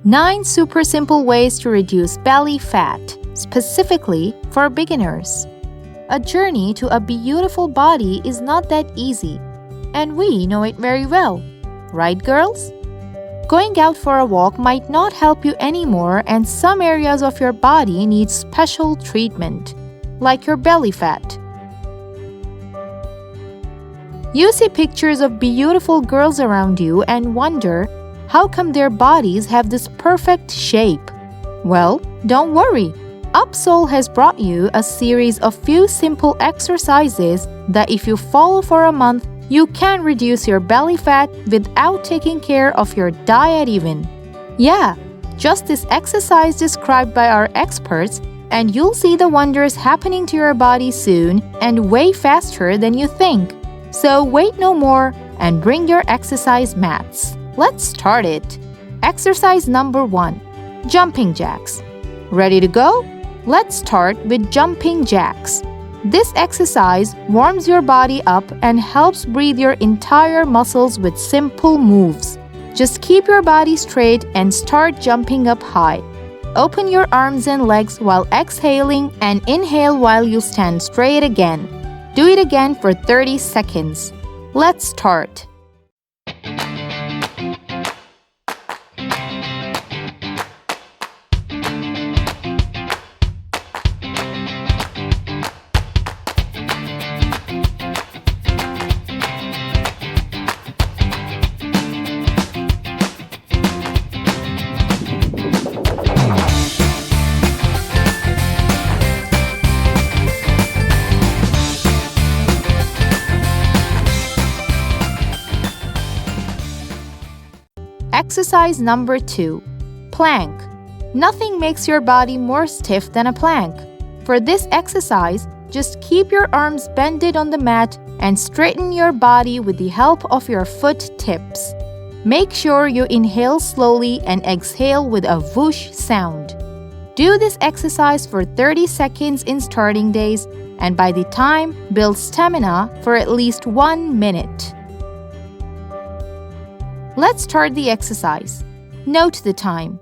9 super simple ways to reduce belly fat, specifically for beginners. A journey to a beautiful body is not that easy, and we know it very well. Right, girls? Going out for a walk might not help you anymore, and some areas of your body need special treatment, like your belly fat. You see pictures of beautiful girls around you and wonder, how come their bodies have this perfect shape? Well, don't worry. Upsoal has brought you a series of few simple exercises that if you follow for a month, you can reduce your belly fat without taking care of your diet even. Yeah, just this exercise described by our experts, and you'll see the wonders happening to your body soon and way faster than you think. So wait no more and bring your exercise mats. Let's start it. Exercise number 1. Jumping jacks. Ready to go? Let's start with jumping jacks. This exercise warms your body up and helps breathe your entire muscles with simple moves. Just keep your body straight and start jumping up high. Open your arms and legs while exhaling and inhale while you stand straight again. Do it again for 30 seconds. Let's start. Exercise number 2. Plank. Nothing makes your body more stiff than a plank. For this exercise, just keep your arms bended on the mat and straighten your body with the help of your foot tips. Make sure you inhale slowly and exhale with a whoosh sound. Do this exercise for 30 seconds in starting days, and by the time, build stamina for at least 1 minute. Let's start the exercise. Note the time.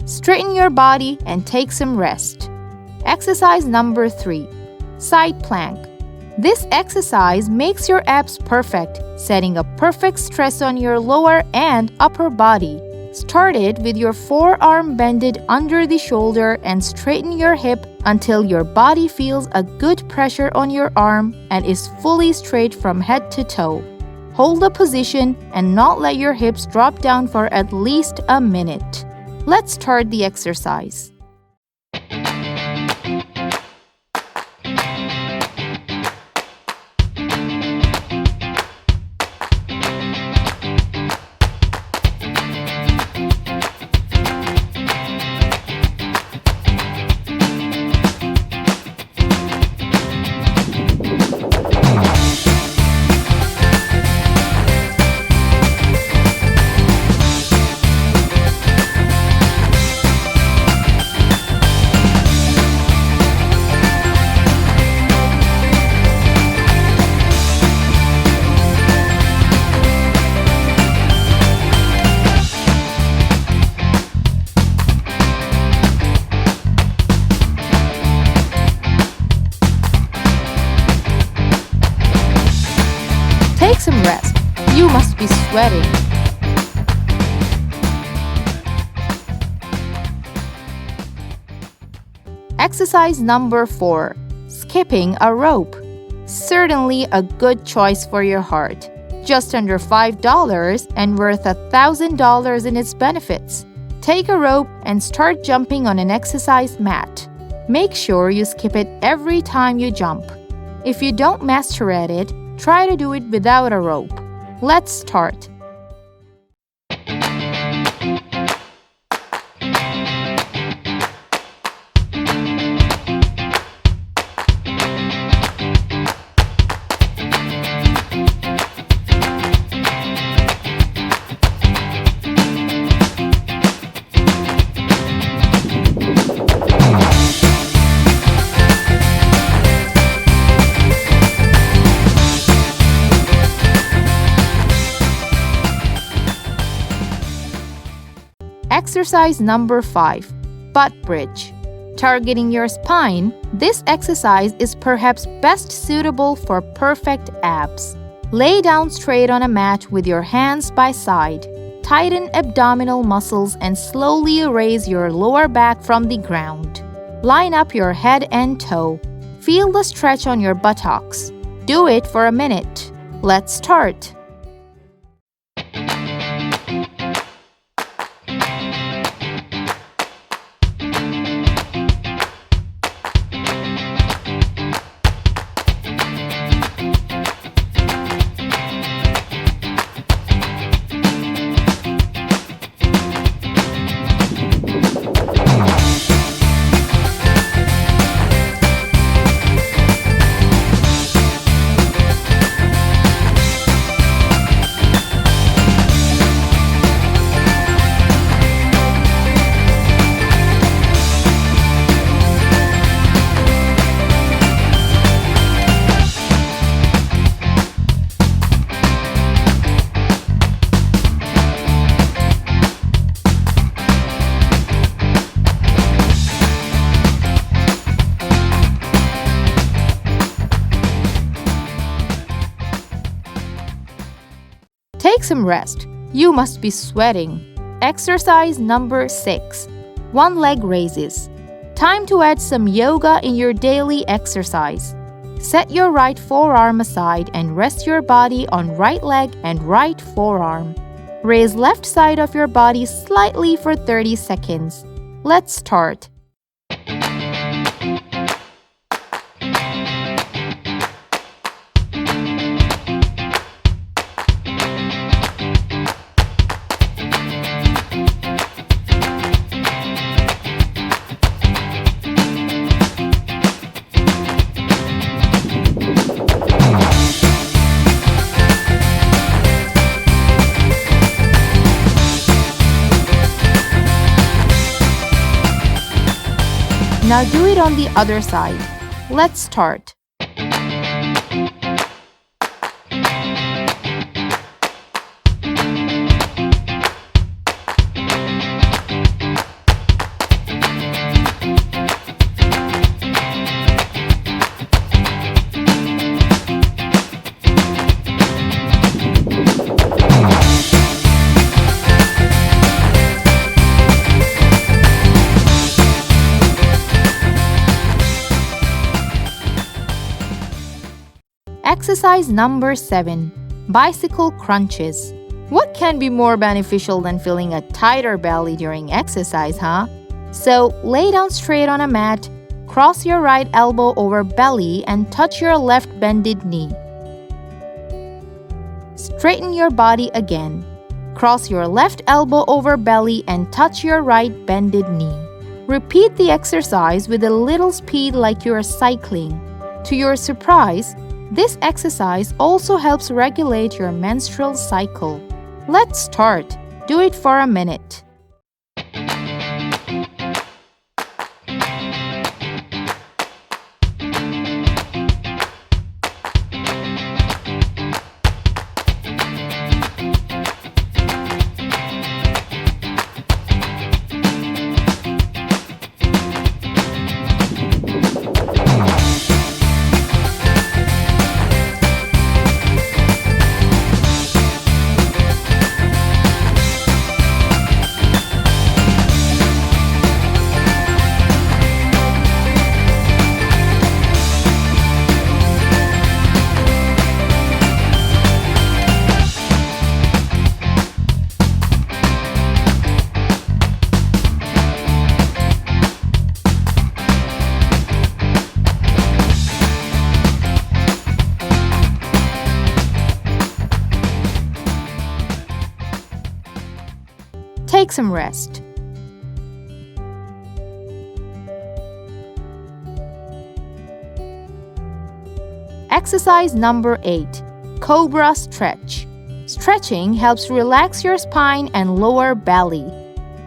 Straighten your body and take some rest. Exercise number 3. Side plank. This exercise makes your abs perfect, setting a perfect stress on your lower and upper body. Start it with your forearm bended under the shoulder and straighten your hip until your body feels a good pressure on your arm and is fully straight from head to toe. Hold the position and not let your hips drop down for at least a minute. Let's start the exercise. Take some rest. You must be sweating. Exercise number 4. Skipping a rope. Certainly a good choice for your heart. Just under $5 and worth $1,000 in its benefits. Take a rope and start jumping on an exercise mat. Make sure you skip it every time you jump. If you don't master at it, try to do it without a rope. Let's start. Exercise number 5. Butt bridge. Targeting your spine, this exercise is perhaps best suitable for perfect abs. Lay down straight on a mat with your hands by side. Tighten abdominal muscles and slowly raise your lower back from the ground. Line up your head and toe. Feel the stretch on your buttocks. Do it for a minute. Let's start. Take some rest. You must be sweating. Exercise number 6. One leg raises. Time to add some yoga in your daily exercise. Set your right forearm aside and rest your body on right leg and right forearm. Raise left side of your body slightly for 30 seconds. Let's start. Now do it on the other side. Let's start. Exercise number 7. Bicycle crunches. What can be more beneficial than feeling a tighter belly during exercise, huh? So, lay down straight on a mat, cross your right elbow over belly and touch your left bended knee. Straighten your body again. Cross your left elbow over belly and touch your right bended knee. Repeat the exercise with a little speed like you're cycling. To your surprise, this exercise also helps regulate your menstrual cycle. Let's start. Do it for a minute. Take some rest. Exercise number 8. Cobra stretch. Stretching helps relax your spine and lower belly.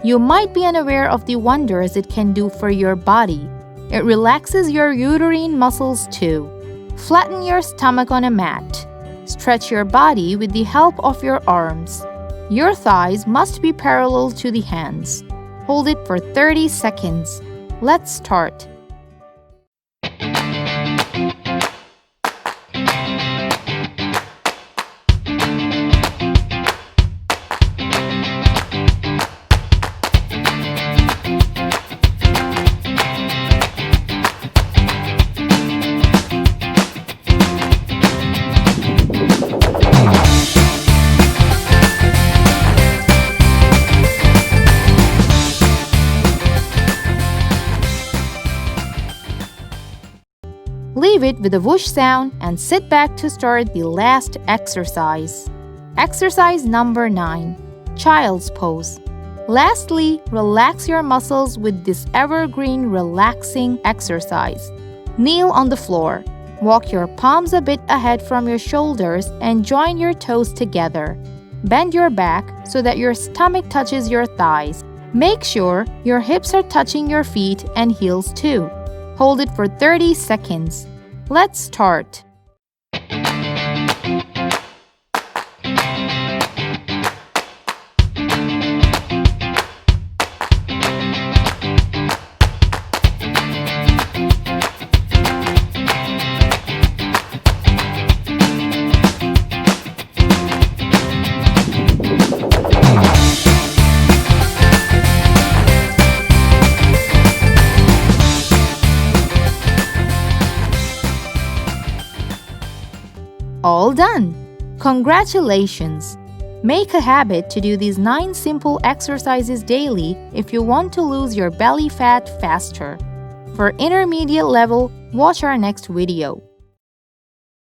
You might be unaware of the wonders it can do for your body. It relaxes your uterine muscles too. Flatten your stomach on a mat. Stretch your body with the help of your arms. Your thighs must be parallel to the hands. Hold it for 30 seconds. Let's start. Leave it with a whoosh sound and sit back to start the last exercise. Exercise number 9. Child's pose. Lastly, relax your muscles with this evergreen relaxing exercise. Kneel on the floor. Walk your palms a bit ahead from your shoulders and join your toes together. Bend your back so that your stomach touches your thighs. Make sure your hips are touching your feet and heels too. Hold it for 30 seconds. Let's start. All done! Congratulations! Make a habit to do these 9 simple exercises daily if you want to lose your belly fat faster. For intermediate level, watch our next video.